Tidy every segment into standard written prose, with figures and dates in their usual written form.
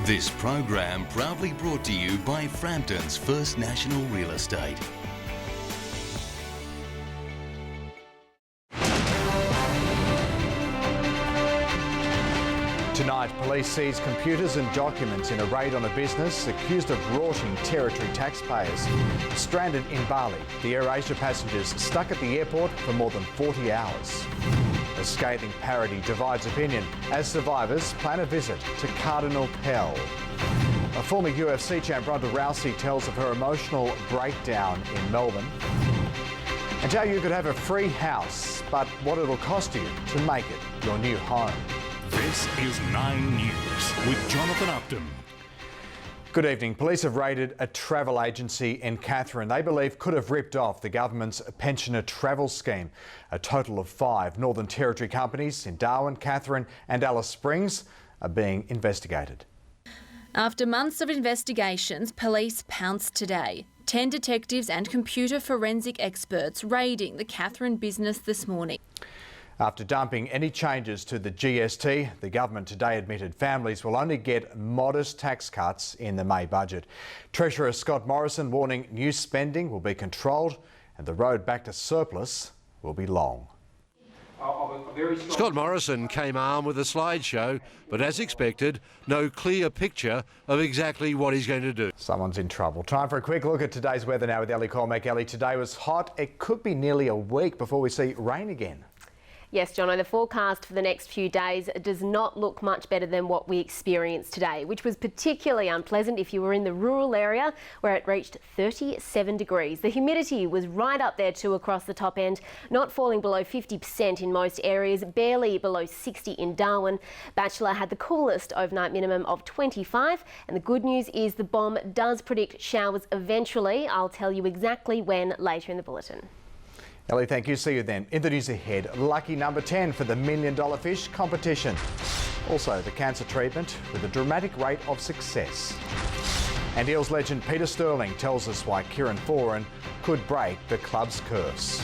This program proudly brought to you by Frampton's First National Real Estate. Tonight, police seized computers and documents in a raid on a business accused of rorting territory taxpayers. Stranded in Bali, the AirAsia passengers stuck at the airport for more than 40 hours. A scathing parody divides opinion as survivors plan a visit to Cardinal Pell. A former UFC champ, Ronda Rousey, tells of her emotional breakdown in Melbourne. And how you could have a free house, but what it'll cost you to make it your new home. This is 9 News with Jonathan Uptin. Good evening. Police have raided a travel agency in Katherine they believe could have ripped off the government's pensioner travel scheme. A total of 5 Northern Territory companies in Darwin, Katherine and Alice Springs are being investigated. After months of investigations, police pounced today. 10 detectives and computer forensic experts raiding the Katherine business this morning. After dumping any changes to the GST, the government today admitted families will only get modest tax cuts in the May budget. Treasurer Scott Morrison warning new spending will be controlled and the road back to surplus will be long. Scott Morrison came armed with a slideshow, but as expected, no clear picture of exactly what he's going to do. Someone's in trouble. Time for a quick look at today's weather now with Elly Cormack. Elly, today was hot. It could be nearly a week before we see rain again. Yes, Jono, the forecast for the next few days does not look much better than what we experienced today, which was particularly unpleasant if you were in the rural area where it reached 37 degrees. The humidity was right up there too across the top end, not falling below 50% in most areas, barely below 60 in Darwin. Bachelor had the coolest overnight minimum of 25, and the good news is the bomb does predict showers eventually. I'll tell you exactly when later in the bulletin. Elly, thank you. See you then. In the news ahead, lucky number 10 for the $1 Million Fish competition. Also, the cancer treatment with a dramatic rate of success. And Eels legend Peter Sterling tells us why Kieran Foran could break the club's curse.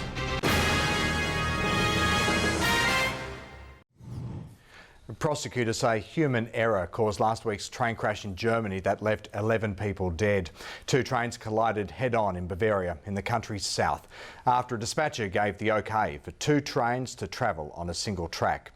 Prosecutors say human error caused last week's train crash in Germany that left 11 people dead. 2 trains collided head-on in Bavaria, in the country's south, after a dispatcher gave the OK for 2 trains to travel on a single track.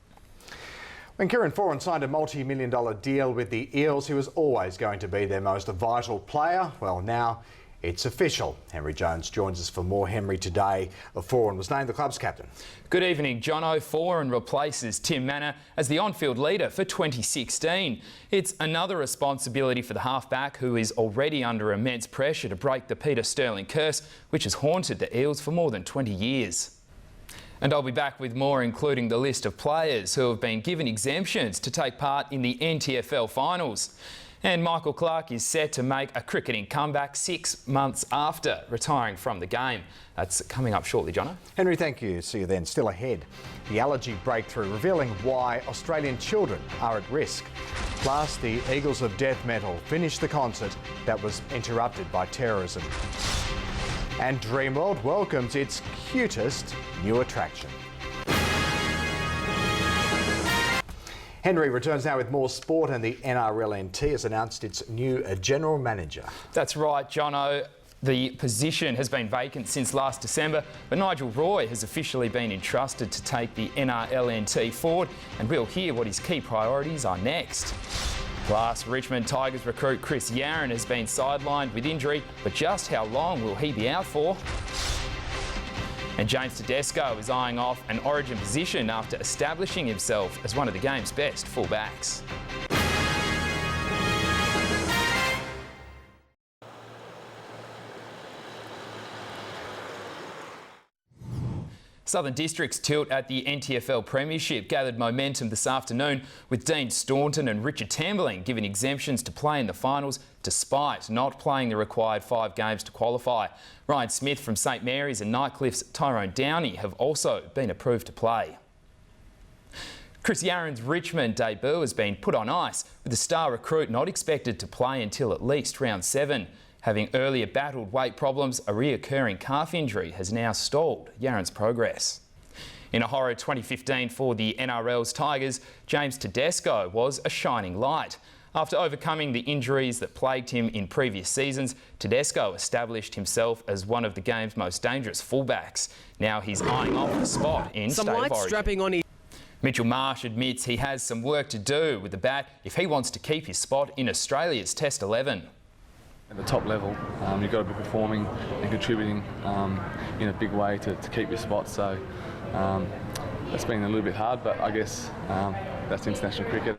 When Kieran Foran signed a multi-million-dollar deal with the Eels, he was always going to be their most vital player. Well, now it's official. Henry Jones joins us for more. Henry, today Foran was named the club's captain. Good evening, Jono. Foran replaces Tim Manor as the on-field leader for 2016. It's another responsibility for the halfback, who is already under immense pressure to break the Peter Sterling curse, which has haunted the Eels for more than 20 years. And I'll be back with more, including the list of players who have been given exemptions to take part in the NTFL finals. And Michael Clark is set to make a cricketing comeback 6 months after retiring from the game. That's coming up shortly, Jono. Henry, thank you. See you then. Still ahead, the allergy breakthrough revealing why Australian children are at risk. Plus, the Eagles of Death Metal finished the concert that was interrupted by terrorism. And Dreamworld welcomes its cutest new attraction. Henry returns now with more sport, and the NRLNT has announced its new general manager. That's right, Jono. The position has been vacant since last December, but Nigel Roy has officially been entrusted to take the NRLNT forward, and we'll hear what his key priorities are next. Plus, Richmond Tigers recruit Chris Yarran has been sidelined with injury, but just how long will he be out for? And James Tedesco is eyeing off an Origin position after establishing himself as one of the game's best fullbacks. Southern District's tilt at the NTFL Premiership gathered momentum this afternoon, with Dean Staunton and Richard Tamberling given exemptions to play in the finals despite not playing the required 5 games to qualify. Ryan Smith from St Mary's and Nightcliffe's Tyrone Downey have also been approved to play. Chris Yarran's Richmond debut has been put on ice, with the star recruit not expected to play until at least round 7. Having earlier battled weight problems, a reoccurring calf injury has now stalled Yarran's progress. In a horror 2015 for the NRL's Tigers, James Tedesco was a shining light. After overcoming the injuries that plagued him in previous seasons, Tedesco established himself as one of the game's most dangerous fullbacks. Now he's eyeing off the spot in State of Origin. Strapping on his... Mitchell Marsh admits he has some work to do with the bat if he wants to keep his spot in Australia's Test 11. At the top level, you've got to be performing and contributing in a big way to keep your spot. So that's been a little bit hard, but I guess that's international cricket.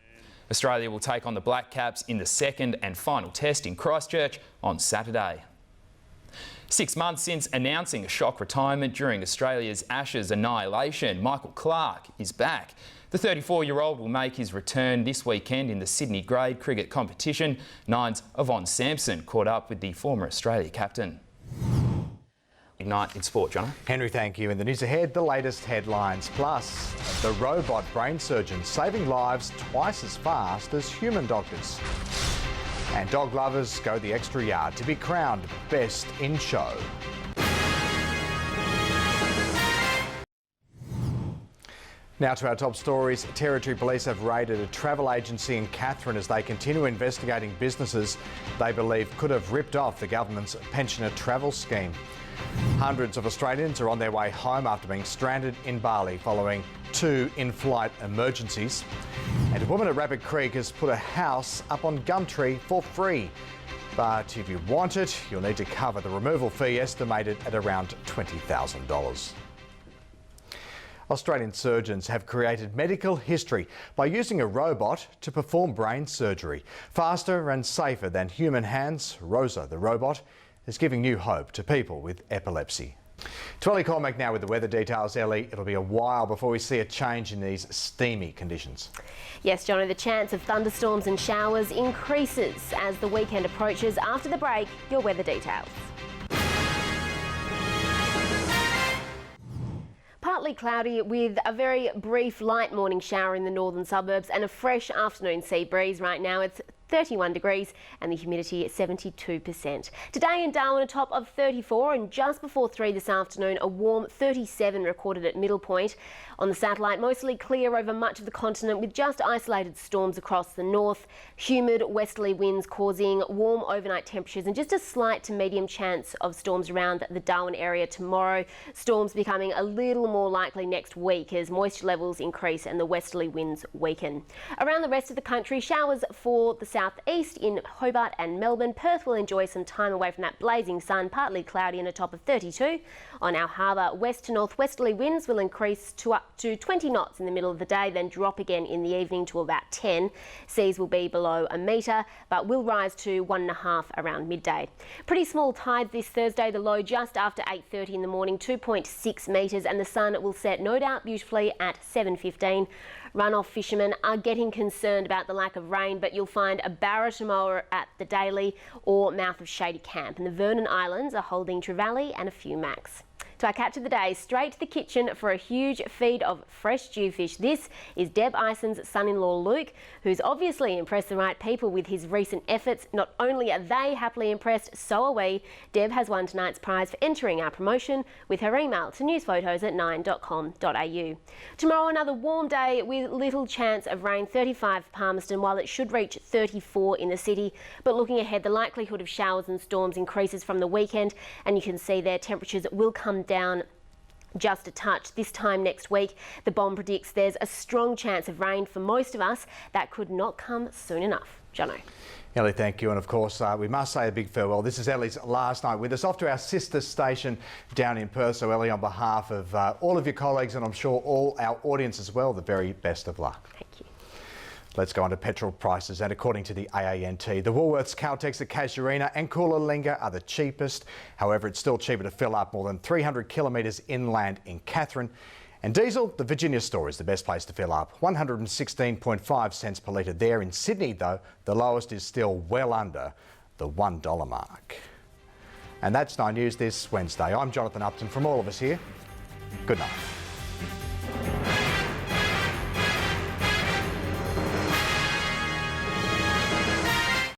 Australia will take on the Black Caps in the second and final test in Christchurch on Saturday. 6 months since announcing a shock retirement during Australia's Ashes annihilation, Michael Clarke is back. The 34-year-old will make his return this weekend in the Sydney grade cricket competition. Nine's Yvonne Sampson caught up with the former Australia captain. Good night in sport, Jono. Henry, thank you. In the news ahead, the latest headlines. Plus, the robot brain surgeon saving lives twice as fast as human doctors. And dog lovers go the extra yard to be crowned best in show. Now to our top stories. Territory Police have raided a travel agency in Katherine as they continue investigating businesses they believe could have ripped off the government's pensioner travel scheme. Hundreds of Australians are on their way home after being stranded in Bali following 2 in-flight emergencies. And a woman at Rabbit Creek has put a house up on Gumtree for free. But if you want it, you'll need to cover the removal fee, estimated at around $20,000. Australian surgeons have created medical history by using a robot to perform brain surgery. Faster and safer than human hands, Rosa, the robot, is giving new hope to people with epilepsy. To Elly Cormack now with the weather details. Elly, it'll be a while before we see a change in these steamy conditions. Yes, Johnny, the chance of thunderstorms and showers increases as the weekend approaches. After the break, your weather details. Partly cloudy with a very brief light morning shower in the northern suburbs and a fresh afternoon sea breeze. Right now it's 31 degrees and the humidity at 72%. Today in Darwin, a top of 34, and just before 3 this afternoon, a warm 37 recorded at Middle Point. On the satellite, mostly clear over much of the continent with just isolated storms across the north. Humid westerly winds causing warm overnight temperatures and just a slight to medium chance of storms around the Darwin area tomorrow. Storms becoming a little more likely next week as moisture levels increase and the westerly winds weaken. Around the rest of the country, showers for the southeast in Hobart and Melbourne. Perth will enjoy some time away from that blazing sun, partly cloudy and a top of 32. On our harbour, west to northwesterly winds will increase to up to 20 knots in the middle of the day, then drop again in the evening to about 10. Seas will be below a metre, but will rise to 1.5 around midday. Pretty small tides this Thursday, the low just after 8:30 in the morning, 2.6 metres, and the sun will set no doubt beautifully at 7:15. Runoff fishermen are getting concerned about the lack of rain, but you'll find a barra at the Daly or mouth of Shady Camp, and the Vernon Islands are holding trevally and a few max. To our catch of the day, straight to the kitchen for a huge feed of fresh jewfish. This is Deb Ison's son-in-law Luke, who's obviously impressed the right people with his recent efforts. Not only are they happily impressed, so are we. Deb has won tonight's prize for entering our promotion with her email to newsphotos@9.com.au. Tomorrow, another warm day with little chance of rain, 35 Palmerston, while it should reach 34 in the city. But looking ahead, the likelihood of showers and storms increases from the weekend, and you can see their temperatures will come down just a touch. This time next week, the BOM predicts there's a strong chance of rain for most of us. That could not come soon enough. Jono. Elly, thank you. And of course, we must say a big farewell. This is Elly's last night with us, off to our sister station down in Perth. So Elly, on behalf of all of your colleagues and I'm sure all our audience as well, the very best of luck. Thank you. Let's go on to petrol prices, and according to the AANT, the Woolworths, Caltex at Casuarina and Coolangatta are the cheapest. However, it's still cheaper to fill up more than 300 kilometres inland in Katherine. And diesel, the Virginia store is the best place to fill up, 116.5 cents per litre there. In Sydney, though, the lowest is still well under the $1 mark. And that's 9 News this Wednesday. I'm Jonathan Uptin. From all of us here, good night.